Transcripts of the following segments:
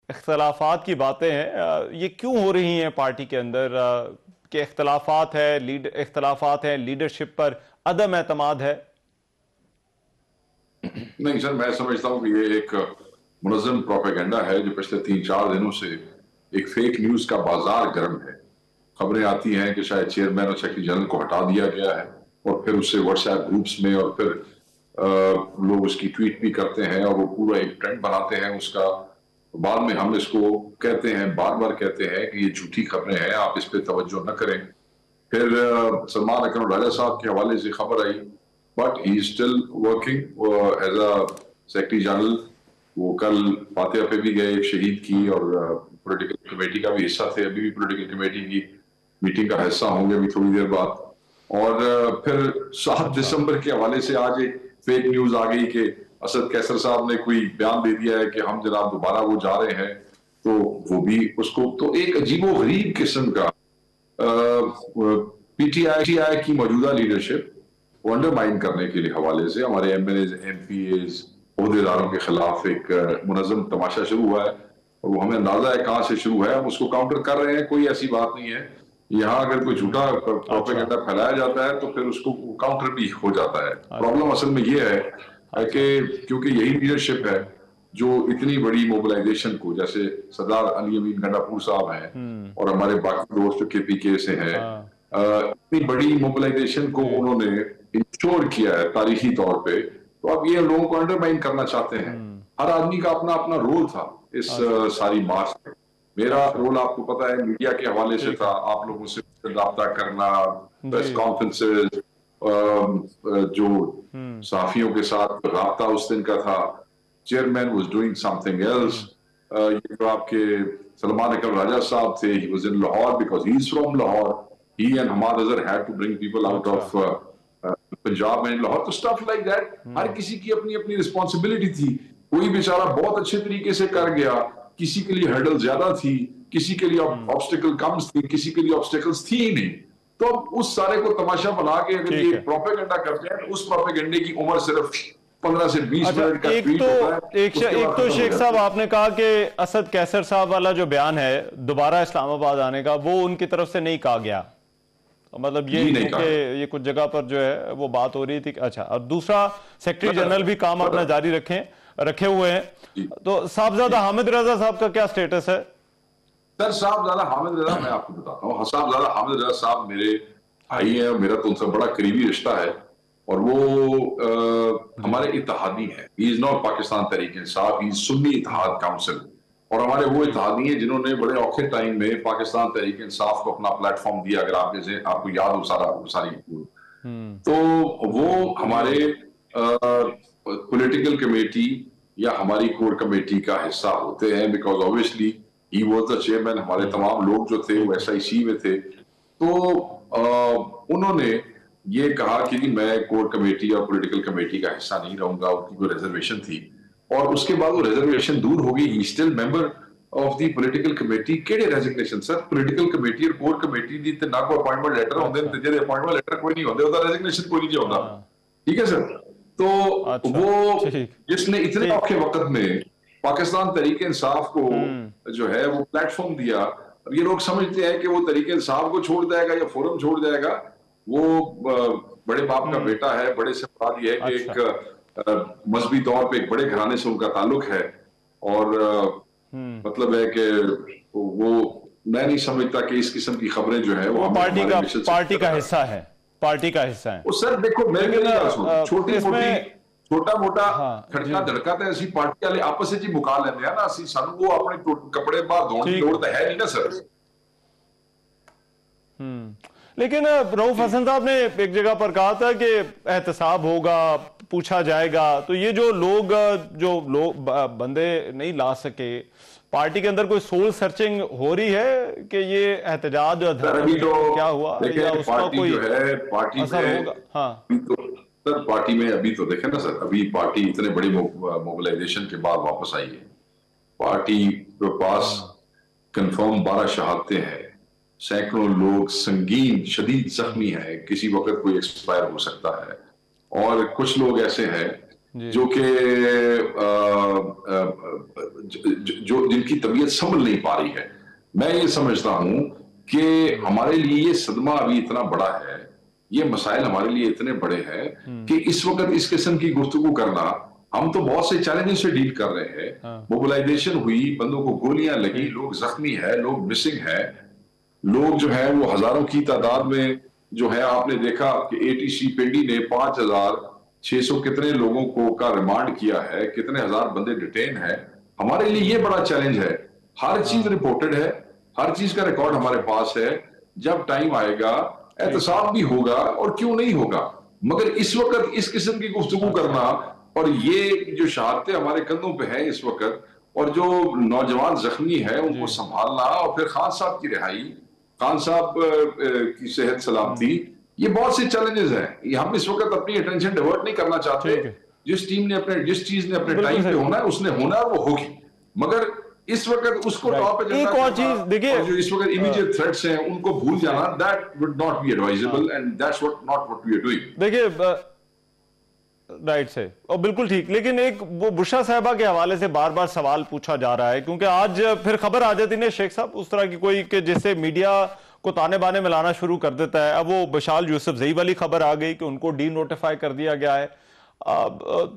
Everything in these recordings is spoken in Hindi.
इख्तलाफात की बातें हैं, ये क्यों हो रही हैं पार्टी के अंदर? कि इख्तलाफात है, लीडरशिप पर अदम एतमाद है। नहीं सर, मैं समझता हूँ कि ये एक मुनज़्ज़म प्रोपेगेंडा है जो पिछले 3-4 दिनों से एक फेक न्यूज का बाजार गर्म है। खबरें आती हैं कि शायद चेयरमैन और सेक्रेटरी जनरल को हटा दिया गया है, और फिर उससे व्हाट्सएप ग्रुप्स में और फिर लोग उसकी ट्वीट भी करते हैं और वो पूरा एक ट्रेंड बनाते हैं उसका। बाद में हम इसको कहते हैं, बार बार कहते हैं कि ये झूठी खबरें हैं, आप इस पर तवज्जो न करें। फिर सलमान अकरम राजा साहब के हवाले से खबर आई, but he still working as a secretary general. वो कल फातिहा पे भी गए, एक शहीद की, और पॉलिटिकल कमेटी का भी हिस्सा थे, अभी भी पॉलिटिकल कमेटी की मीटिंग का हिस्सा होंगे अभी थोड़ी देर बाद। और फिर 7 अच्छा। दिसंबर के हवाले से आज एक फेक न्यूज आ गई कि असद कैसर साहब ने कोई बयान दे दिया है कि हम जनाब दोबारा वो जा रहे हैं। तो वो भी उसको तो एक अजीबो गरीब किस्म का पीटीआई की मौजूदा लीडरशिप को अंडरमाइन करने के लिए हवाले से हमारे एमएलए एमपीएज ओहदेदारों के खिलाफ एक मुनज़्ज़म तमाशा शुरू हुआ है, और वो हमें अंदाजा है कहां से शुरू है। हम उसको काउंटर कर रहे हैं, कोई ऐसी बात नहीं है। यहाँ अगर कोई झूठा अच्छा। प्रोपेगेंडा फैलाया जाता है तो फिर उसको काउंटर भी हो जाता है। अच्छा। प्रॉब्लम असल में ये है अच्छा। कि क्योंकि यही लीडरशिप है जो इतनी बड़ी मोबिलाइजेशन को, जैसे सरदार अली अमीन गंडापुर साहब हैं और हमारे बाकी दोस्त केपीके से हैं, हाँ। इतनी बड़ी मोबिलाइजेशन को जी। उन्होंने इंश्योर किया है तारीखी तौर पे। तो अब ये लोगों को अंडरमाइन करना चाहते हैं। हर आदमी का अपना अपना रोल था इस अच्छा। सारी मार्च में। मेरा अच्छा। रोल आपको पता है मीडिया के हवाले से ठीक था, है। आप लोगों से राब्ता करना, प्रेस जी। कॉन्फ्रेंसेज, जो सहाफियों के साथ राब्ता उस दिन का था। Chairman was doing something else. ये जो आपके सलमान अकरम राजा साहब थे, he was in Lahore because he is from Lahore. He and Hammad Azhar had to bring people out अच्छा। Of Punjab and Lahore. तो स्टफ लाइक दैट, हर किसी की अपनी अपनी रिस्पॉन्सिबिलिटी थी। कोई बेचारा बहुत अच्छे तरीके से कर गया, किसी के लिए हर्डल ज्यादा थी, किसी के लिए ऑब्स्टिकल कम थी, किसी के लिए ऑब्स्टिकल्स थी ही नहीं। तो अब उस सारे को तमाशा बना के अगर ठीक ये है। प्रोपेगेंडा करते हैं तो उस प्रोपेगेंडे की उम्र सिर्फ 15 से 20 अच्छा। मिनट का एक ट्वीट तो होता है, उसके एक बाद तो खत्म हो शेख साहब, जाती है। आपने कहा कि असद कैसर साहब वाला जो बयान है दोबारा इस्लामाबाद आने का, वो उनकी तरफ से नहीं कहा गया। मतलब ये जी नहीं क्योंकि कहा। ये कुछ जगह पर जो है वो बात हो रही थी। अच्छा। और दूसरा, सेक्रेटरी जनरल भी काम अपना सर, जारी रखे हुए हैं। जी तो साहबजादा जी हामिद रजा साहब का क्या स्टेटस है? सर, साहबजादा हामिद रजा मैं आपको बताता हूँ। साहबजादा हामिद रजा साहब मेरे हाँ भाई जी। हैं, मेरा तो उनसे बड़ा करीबी रिश्ता है। और वो जी। हमारे इत्तेहादी हैं। He is not Pakistan Tehreek Insaf, he is Sunni Ittehad Council. और हमारे वो इत्तेहादी हैं जिन्होंने बड़े औखे टाइम में पाकिस्तान तहरीक इंसाफ को अपना प्लेटफॉर्म दिया। अगर आप जैसे आपको याद हो सारी, तो वो हमारे पॉलिटिकल कमेटी या हमारी कोर कमेटी का हिस्सा होते हैं, because obviously he was the chairman. हमारे तमाम लोग जो थे ठीक वो है। एसआईसी में थे। तो उन्होंने ये कहा कि जी मैं कोर कमेटी और पॉलिटिकल कमेटी का हिस्सा नहीं रहूंगा। उनकी कोई रिजर्वेशन थी, और उसके बाद वो रिजर्वेशन दूर हो गई। He still member of the political committee. केड़े रेजिग्नेशन सर, पॉलिटिकल कमेटी और कोर कमेटी दी ते ना कोई अपॉइंटमेंट लेटर होंदे अच्छा। ते जेदे अपॉइंटमेंट लेटर कोई नहीं होंदे ओदा रेजिग्नेशन कोई नहीं होंदा। हाँ। ठीक है सर। तो अच्छा। वो ठीक। जिसने इतने ठीक। औखे वक्त में पाकिस्तान तरीके इंसाफ को जो है वो प्लेटफॉर्म दिया। अब ये लोग समझते हैं कि वो तरीके इंसाफ को छोड़ जाएगा या फोरम छोड़ जाएगा। वो बड़े बाप का बेटा है। बड़े से बात यह है कि अच्छा। एक मजहबी तौर पे एक बड़े घराने से उनका ताल्लुक है। और मतलब है कि वो, मैं नहीं समझता कि इस किस्म की खबरें जो है वो वो हमें हमारे मिशन से पार्टी का हिस्सा है। पार्टी का हिस्सा है। वो सर देखो, मैं लेकिन मेरी गल सुनो, छोटी मोटी इसमें। छोटा मोटा हाँ खड़का जी। धड़का तो असं पार्टी वाले आपस में ही मुका लेंगे ना। असं सानू वो अपने कपड़े बाहर धोने की ठीक लोड़ है। तो है नहीं ना सर। लेकिन रऊफ हसन साहब ने एक जगह पर कहा था कि एहतसाब होगा, पूछा जाएगा। तो ये जो लोग बंदे नहीं ला सके, पार्टी के अंदर कोई सोल सर्चिंग हो रही है कि ये एहतजाज जो सर धरना अभी तो क्या हुआ, या देखें, उसका पार्टी कोई जो है पार्टी असर में होगा? हाँ। अभी तो सर पार्टी में अभी तो देखें ना सर, अभी पार्टी इतने बड़ी मोबिलाइजेशन के बाद वापस आई है। पार्टी के पास कंफर्म 12 शहादतें हैं। सैकड़ों लोग संगीन शदीद जख्मी हैं, किसी वक्त कोई एक्सपायर हो सकता है। और कुछ लोग ऐसे हैं जो कि जो जिनकी तबीयत संभल नहीं पा रही है। मैं ये समझता हूं कि हमारे लिए ये सदमा अभी इतना बड़ा है, ये मसाइल हमारे लिए इतने बड़े हैं कि इस वक्त इस किस्म की गुफ्तगू करना, हम तो बहुत से चैलेंजेस से डील कर रहे हैं। मोबिलाइजेशन हुई, बंदों को गोलियां लगी, लोग जख्मी है, लोग मिसिंग है, लोग जो है वो हजारों की तादाद में जो है, आपने देखा कि एटीसी पिंडी ने 5,600 कितने लोगों को का रिमांड किया है, कितने हजार बंदे डिटेन है। हमारे लिए ये बड़ा चैलेंज है। हर चीज रिपोर्टेड है, हर चीज का रिकॉर्ड हमारे पास है। जब टाइम आएगा एहतसाब भी होगा, और क्यों नहीं होगा, मगर इस वक्त इस किस्म की गुफ्तगू करना, और ये जो शहादतें हमारे कंधों पे है इस वक्त, और जो नौजवान जख्मी है उनको संभालना, और फिर खान साहब की रिहाई, खान साहब की सेहत सलामती, ये बहुत से चैलेंजेस हैं। हम इस वक्त अपनी अटेंशन डाइवर्ट नहीं करना चाहते। जिस चीज ने अपने टाइम पे होना है उसने होना है, वो होगी। मगर इस वक्त उसको टॉप पे, एक और चीज देखिए, जो इस वक्त इमीडिएट थ्रेट्स हैं उनको भूल जाना, that would not be advisable, and that's not what we are doing. देखिए राइट से, और बिल्कुल ठीक, लेकिन एक वो बुशरा साहबा के हवाले से बार बार सवाल पूछा जा रहा है, क्योंकि आज फिर खबर आ जाती है शेख साहब उस तरह की कोई कि जिससे मीडिया को ताने बाने में लाना शुरू कर देता है। अब वो बशाल यूसुफजई वाली खबर आ गई कि उनको डी नोटिफाई कर दिया गया है।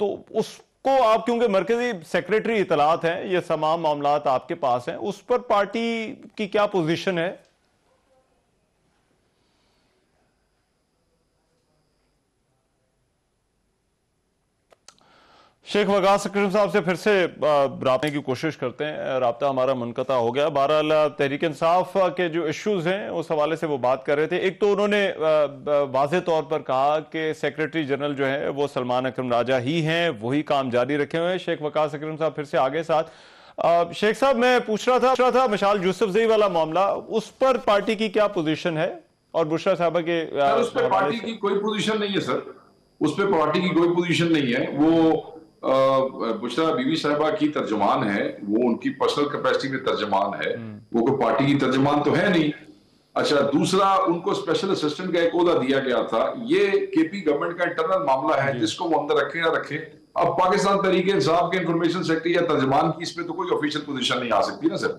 तो उसको आप, क्योंकि मरकजी सेक्रेटरी इतलात हैं, ये तमाम मामलात आपके पास हैं, उस पर पार्टी की क्या पोजीशन है? शेख वकास अकरम साहब से फिर से राबते की कोशिश करते हैं, राब्ता हमारा मुनक़ता हो गया। बहरहाल तहरीक इंसाफ के जो इश्यूज हैं उस हवाले से वो बात कर रहे थे। एक तो उन्होंने वाज़ेह तौर पर कहा कि सेक्रेटरी जनरल जो है वो सलमान अकरम राजा ही हैं, वही काम जारी रखे हुए हैं। शेख वकास अकरम साहब फिर से आगे साथ। शेख साहब मैं पूछ रहा था मशाल यूसुफजई वाला मामला, उस पर पार्टी की क्या पोजीशन है? और बुशरा साहबा के उस पर पार्टी की कोई पोजीशन नहीं है सर, उस पर पार्टी की कोई पोजीशन नहीं है। वो बुशरा बीवी साहबा की तर्जुमान है, वो उनकी पर्सनल कैपेसिटी में तर्जुमान है, वो कोई पार्टी की तर्जुमान तो है नहीं। अच्छा, दूसरा उनको स्पेशल असिस्टेंट का एक ओहदा दिया गया था। ये केपी गवर्नमेंट का इंटरनल मामला है, जिसको वो अंदर रखे ना रखे। अब पाकिस्तान तहरीक इंसाफ के इंफॉर्मेशन सेक्रेटरी या तर्जुमान की इसमें तो कोई ऑफिशियल पोजीशन नहीं आ सकती ना सर।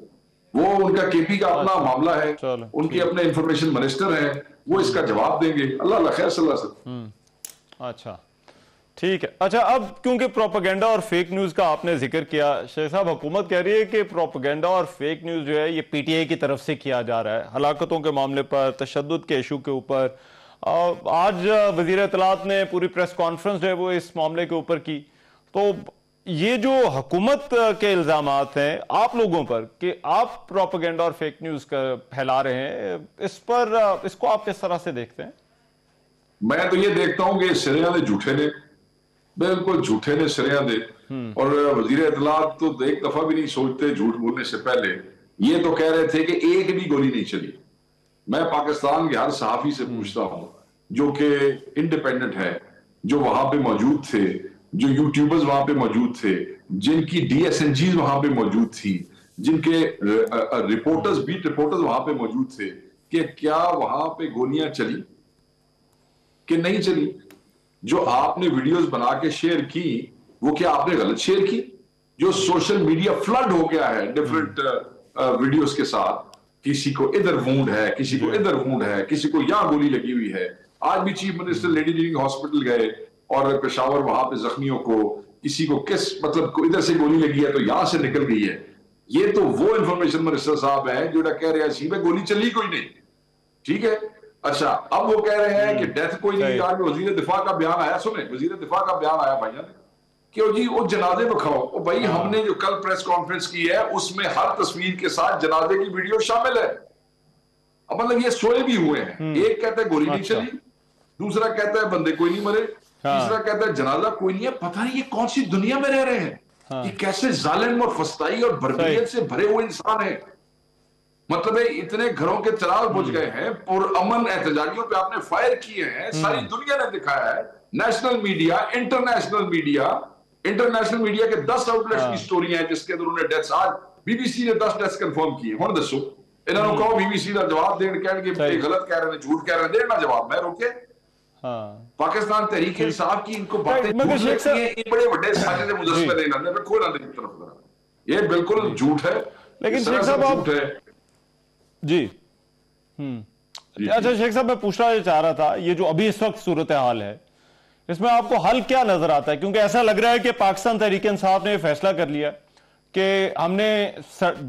वो उनका केपी का अपना मामला है, उनके अपने इंफॉर्मेशन मिनिस्टर हैं, वो इसका जवाब देंगे। अल्लाह खैर सल्लल्लाहु अलैहि वसल्लम। अच्छा ठीक है। अच्छा, अब क्योंकि प्रोपेगेंडा और फेक न्यूज का आपने जिक्र किया, शेख साहब हुकूमत कह रही है कि प्रोपेगेंडा और फेक न्यूज जो है ये पीटीआई की तरफ से किया जा रहा है, हलाकतों के मामले पर, तशद्दुद के इशू के ऊपर। आज वजीर इत्तलात ने पूरी प्रेस कॉन्फ्रेंस जो है वो इस मामले के ऊपर की। तो ये जो हुकूमत के इल्जामात हैं आप लोगों पर कि आप प्रोपेगेंडा और फेक न्यूज फैला रहे हैं, इस पर इसको आप किस तरह से देखते हैं? मैं तो ये देखता हूं कि सिरिया ने झूठे ने, बिल्कुल झूठे ने सिरिया दे। और वजीर इत्तलात तो एक दफा भी नहीं सोचते झूठ बोलने से पहले। ये तो कह रहे थे कि एक भी गोली नहीं चली। मैं पाकिस्तान के हर सहाफी से पूछता हूं जो कि इंडिपेंडेंट है, जो वहां पे मौजूद थे, जो यूट्यूबर्स वहां पे मौजूद थे, जिनकी DSNGs वहां पे मौजूद थी, जिनके रिपोर्टर्स, बीट रिपोर्टर्स वहां पे मौजूद थे, कि क्या वहां पे गोलियां चली कि नहीं चली? जो आपने वीडियोस बना के शेयर की, वो क्या आपने गलत शेयर की? जो सोशल मीडिया फ्लड हो गया है डिफरेंट वीडियोस के साथ, किसी को इधर वूंड है, किसी को इधर वूंड है, किसी को यहां गोली लगी हुई है। आज भी chief minister lady ginning hospital गए और पेशावर वहां पे जख्मियों को, किसी को किस मतलब इधर से गोली लगी है तो यहां से निकल गई है। ये तो वो इंफॉर्मेशन मिनिस्टर साहब हैं जो कह रहे हैं सी में गोली चली कोई नहीं, ठीक है। अच्छा, अब वो कह रहे हैं कि डेथ कोई नहीं। आज वजीर दिफा का बयान आया, सुने वजीर दिफा का बयान आया भाइयों ने कि जी वो जनाजे दिखाओ। ओ भाई, हमने जो कल प्रेस कॉन्फ्रेंस की है उसमें हर तस्वीर के साथ जनाजे की वीडियो शामिल है। अब मतलब ये सोए भी हुए हैं। एक कहता है गोली नहीं चली, दूसरा कहता है बंदे कोई नहीं मरे, तीसरा कहता है जनाजा कोई नहीं है। पता नहीं ये कौन सी दुनिया में रह रहे हैं। ये कैसे जालिम और फस्ताई और बर्बरियत से भरे हुए इंसान है। मतलब है इतने घरों के चिराग बुझ गए हैं, पुरअमन एहतजाजियों पे आपने फायर किए हैं, सारी दुनिया ने दिखाया है। नेशनल मीडिया, इंटरनेशनल मीडिया के 10 आउटलेट्स की स्टोरी है जिसके अंदर उन्होंने डेथ्स, आज बीबीसी ने 10 डेथ्स कंफर्म किए। हुण दसो इन्होंने कहो बीबीसी का जवाब देने, कह गलत कह रहे हैं, झूठ कह रहे हैं, देना जवाब मैं रोके। हाँ। पाकिस्तान तहरीक इंसाफ की इनको बातें मगर शेख साहब, ये बड़े बड़े साजिद मुजस्सिम नहीं लाने में खोल आने की तरफ, ये बिल्कुल झूठ है, लेकिन शेख साहब आप झूठ है जी। अच्छा शेख साहब, मैं पूछना चाह रहा था, ये जो अभी इस वक्त सूरत हाल है, इसमें आपको हल क्या नजर आता है? क्योंकि ऐसा लग रहा है कि पाकिस्तान तहरीक इंसाफ ने फैसला कर लिया कि हमने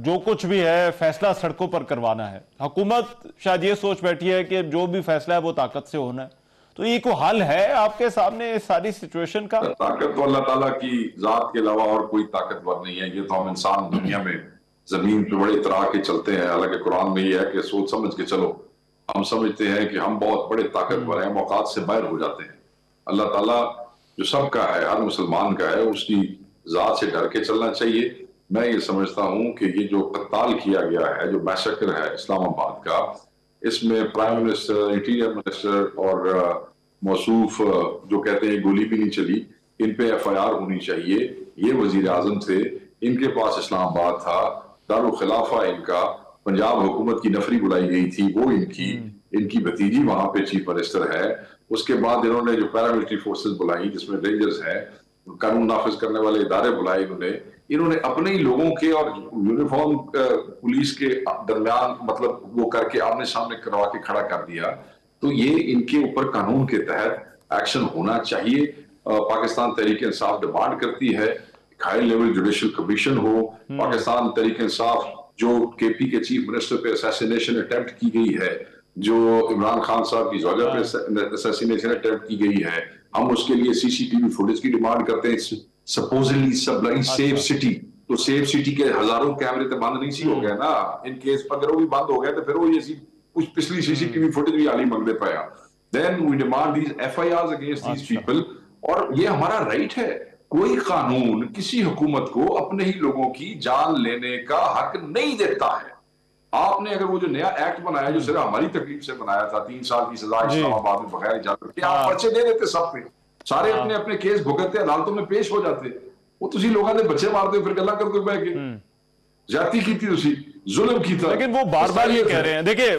जो कुछ भी है फैसला सड़कों पर करवाना है। हुकूमत शायद ये सोच बैठी है कि जो भी फैसला है वो ताकत से होना है। तो ये कोई हल है आपके सामने इस सारी सिचुएशन का? ताकत तो अल्लाह ताला की जात के अलावा और कोई ताकतवर नहीं है। ये तो हम इंसान दुनिया में जमीन पे बड़े तरह के चलते हैं। हालांकि कुरान में ये है कि सोच समझ के चलो। हम समझते हैं कि हम बहुत बड़े ताकतवर हैं, औकात से बाहर हो जाते हैं। अल्लाह ताला जो सबका है, हर मुसलमान का है, उसकी जात से डर के चलना चाहिए। मैं ये समझता हूं कि ये जो कत्ताल किया गया है, जो मैसेकर है इस्लामाबाद का, इसमें प्राइम मिनिस्टर, इंटीरियर मिनिस्टर और मौसूफ जो कहते हैं गोली भी नहीं चली, इन पे FIR होनी चाहिए। ये वजीर आजम थे, इनके पास इस्लामाबाद था, दारुल खिलाफा इनका, पंजाब हुकूमत की नफरी बुलाई गई थी वो इनकी भतीजी वहां पे चीफ मिनिस्टर है। उसके बाद इन्होंने जो पैरामिलिट्री फोर्सेस बुलाई, जिसमें रेंजर्स है, कानून नाफिज करने वाले इदारे बुलाए इन्होंने अपने ही लोगों के और यूनिफॉर्म पुलिस के दरमियान मतलब वो करके आमने सामने करवा के खड़ा कर दिया। तो ये इनके ऊपर कानून के तहत एक्शन होना चाहिए। पाकिस्तान तहरीक इंसाफ डिमांड करती है हाई लेवल जुडिशियल कमीशन हो। पाकिस्तान तहरीक इंसाफ जो KP के चीफ मिनिस्टर पे असैसिनेशन अटेम्प्ट की गई है, जो इमरान खान साहब की ज़ौजा पे असैसिनेशन अटेम्प्ट की गई है, हम उसके लिए CCTV फुटेज की डिमांड करते हैं। सपोजली सबलाइन सेफ सिटी, तो सेफ सिटी के हजारों कैमरे तो बंद नहीं सी हो गए ना। इन केस अगर वो भी बंद हो गया तो फिर वो ये कुछ पिछली CCTV फुटेज भी आली मंगते पाया। Then we demand these FIRs against these people. और ये हमारा राइट है। कोई कानून किसी हुकूमत को अपने ही लोगों की जान लेने का हक नहीं देता है। आपने अगर वो जो नया एक्ट बनाया जो सिर्फ हमारी तकलीफ से बनाया था, 3 साल की सजा इस्लामाबाद में बगैर इजाजत के, आप पर्चे दे देते सब पे, सारे अपने अपने केस भुगतते अदालतों में पेश हो जाते। वो तुसी लोगों ने बच्चे मारते हो फिर गल्ला करते हो बैठ के, जाती की थी तुसी, जुल्म की था। लेकिन वो बार बार ये कह रहे हैं, देखिए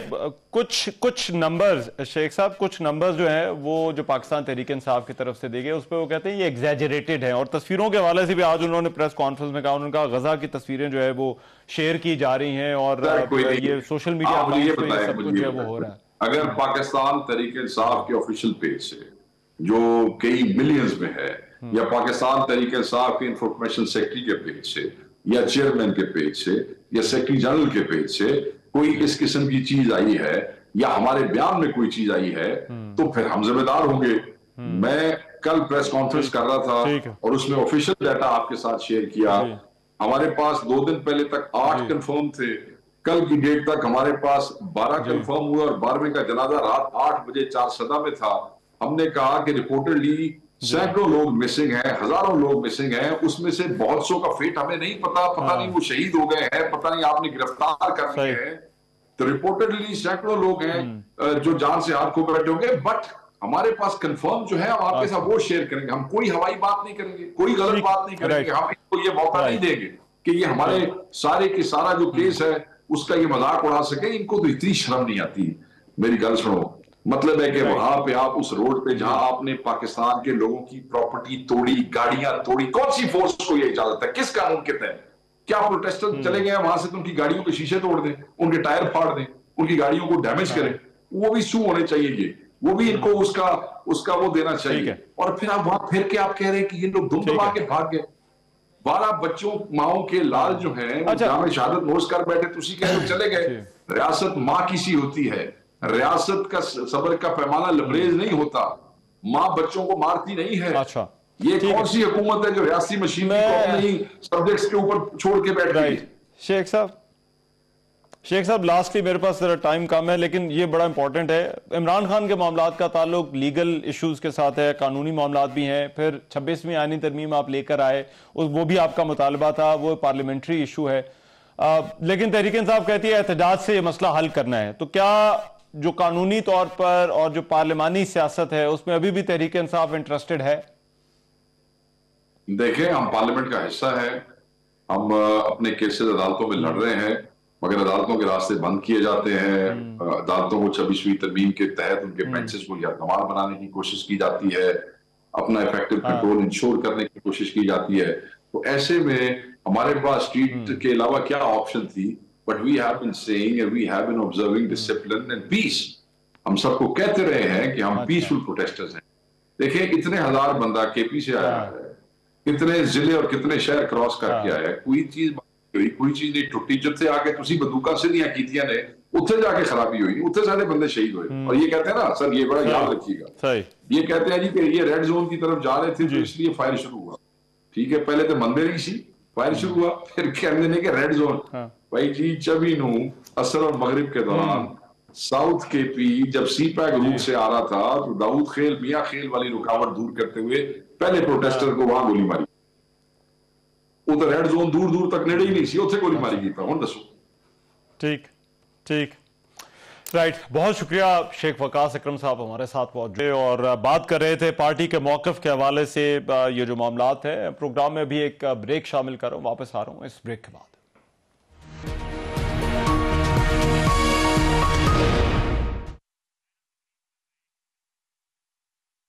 कुछ नंबर्स शेख साहब, कुछ नंबर्स जो हैं वो जो पाकिस्तान तहरीक इंसाफ की तरफ से दिए गए उस पर वो कहते हैं ये एग्जैजरेटेड है। और तस्वीरों के हवाले से भी आज उन्होंने प्रेस कॉन्फ्रेंस में कहा, उन्होंने कहा गजा की तस्वीरें जो है वो शेयर की जा रही हैं और ये सोशल मीडिया पे सब कुछ जो है वो हो रहा है। अगर पाकिस्तान तहरीक इंसाफ के ऑफिशियल पेज से जो कई मिलियंस में है, या पाकिस्तान तहरीक इंसाफ के इंफॉर्मेशन सेक्रेटरी के पेज से, या चेयरमैन के पेज से, या सेक्रेटरी जनरल के पेज से कोई इस किस्म की चीज आई है, या हमारे बयान में कोई चीज आई है, तो फिर हम जिम्मेदार होंगे। मैं कल प्रेस कॉन्फ्रेंस कर रहा था और उसमें ऑफिशियल डाटा आपके साथ शेयर किया। हमारे पास 2 दिन पहले तक 8 कंफर्म थे। कल की डेट तक हमारे पास 12 कंफर्म हुए और 12वें का जनाजा रात 8 बजे 4 सदा में था। हमने कहा कि रिपोर्टेडली सैकड़ों लोग मिसिंग हैं, हजारों लोग मिसिंग हैं। उसमें से बहुत सौ का फेट हमें नहीं पता नहीं वो शहीद हो गए हैं, पता नहीं आपने गिरफ्तार कर लिए हैं। तो रिपोर्टेडली सैकड़ों लोग हैं जो जान से हाथ खो बैठे होंगे। बट हमारे पास कंफर्म जो है हम आपके साथ वो शेयर करेंगे। हम कोई हवाई बात नहीं करेंगे, कोई गलत बात नहीं करेंगे। हम इनको ये मौका नहीं देंगे कि ये हमारे सारे के सारा जो केस है उसका ये मजाक उड़ा सके। इनको तो इतनी शर्म नहीं आती। मेरी गल सुनो, मतलब है कि वहां पे आप उस रोड पे जहां आपने पाकिस्तान के लोगों की प्रॉपर्टी तोड़ी, गाड़ियां तोड़ी, कौन सी फोर्स को ये इजाजत है, किस कानून के तहत? क्या प्रोटेस्टर चले गए वहां से तो उनकी गाड़ियों के शीशे तोड़ दें, उनके टायर फाड़ दें, उनकी गाड़ियों को डैमेज करें? वो भी सू होने चाहिए। ये वो भी इनको उसका वो देना चाहिए। और फिर आप वहां फिर के आप कह रहे हैं कि ये लोग दुम दबा के भाग गए। 12 बच्चों माओ के लाल जो है जामे शहादत नोश कर बैठे, तुसी कह रहे चले गए। रियासत माँ की सी होती है। रियासत का सबर का पैमाना लबरेज नहीं होता। माँ बच्चों को मारती नहीं है। अच्छा, ये कौन सी हुकूमत है जो रियासी मशीन को अपने ही सब्जेक्ट्स के ऊपर छोड़ के बैठ गई? शेख साहब लास्टली मेरे पास जरा टाइम कम है, लेकिन ये बड़ा इंपॉर्टेंट है। इमरान खान के मामलात का ताल्लुक लीगल इश्यूज के साथ है, कानूनी मामलात भी हैं। फिर 26वीं आईनी तरमीम आप लेकर आए, वो भी आपका मुतालबा था, वो पार्लियामेंट्री इशू है। लेकिन तहरीक इंसाफ कहती है एहतजाज से ये मसला हल करना है। तो क्या जो कानूनी तौर पर और जो पार्लिमानी सियासत है उसमें अभी भी तहरीक इंसाफ इंटरेस्टेड है? देखें, हम पार्लियामेंट का हिस्सा है, हम अपने केसेस अदालतों में लड़ रहे हैं। मगर अदालतों के रास्ते बंद किए जाते हैं। अदालतों को 26वीं तरमीम के तहत उनके बेंचेस को यकमाल बनाने की कोशिश की जाती है, अपना इफेक्टिव कंट्रोल इंश्योर करने की कोशिश की जाती है। तो ऐसे में हमारे पास स्ट्रीट के अलावा क्या ऑप्शन थी? But we have been saying and we have been observing discipline and peace. हम सबको कहते रहे हैं कि हम पीसफुल प्रोटेस्टर्स हैं। देखिए, इतने हजार बंदा केपी से आया है, कितने जिले और कितने शहर क्रॉस करके आया है, कोई चीज नहीं टुटी। जिथे आके तुसी बंदूका सीधियां कीतियां ने, उत्थे जाके खराबी हुई, उत्थे सारे बंदे शहीद हुए। और ये कहते हैं ना सर, ये बड़ा याद रखिएगा, ये कहते हैं जी कि ये रेड जोन की तरफ जा रहे थे तो इसलिए फायर शुरू हुआ। ठीक है, पहले तो मंदे नहीं सी, फायर शुरू हुआ, फिर कहते ने कि रेड जोन। भाई जी, 24 नू असर और मगरिब के दौरान साउथ केपी जब सीपैक रूट से आ रहा था तो दाऊद खेल, मियां खेल वाली रुकावट दूर करते हुए पहले प्रोटेस्टर को वहां गोली मारी। वो तो रेड जोन दूर दूर तक नेड़े ही नहीं सी, उत्थे गोली मारी गई था। दसो। ठीक ठीक, राइट। बहुत शुक्रिया शेख वकास अकरम साहब हमारे साथ पहुंचे और बात कर रहे थे पार्टी के मौक़िफ़ के हवाले से। ये जो मामलात है, प्रोग्राम में भी एक ब्रेक शामिल कर रहा हूं, वापस आ रहा हूं इस ब्रेक के बाद।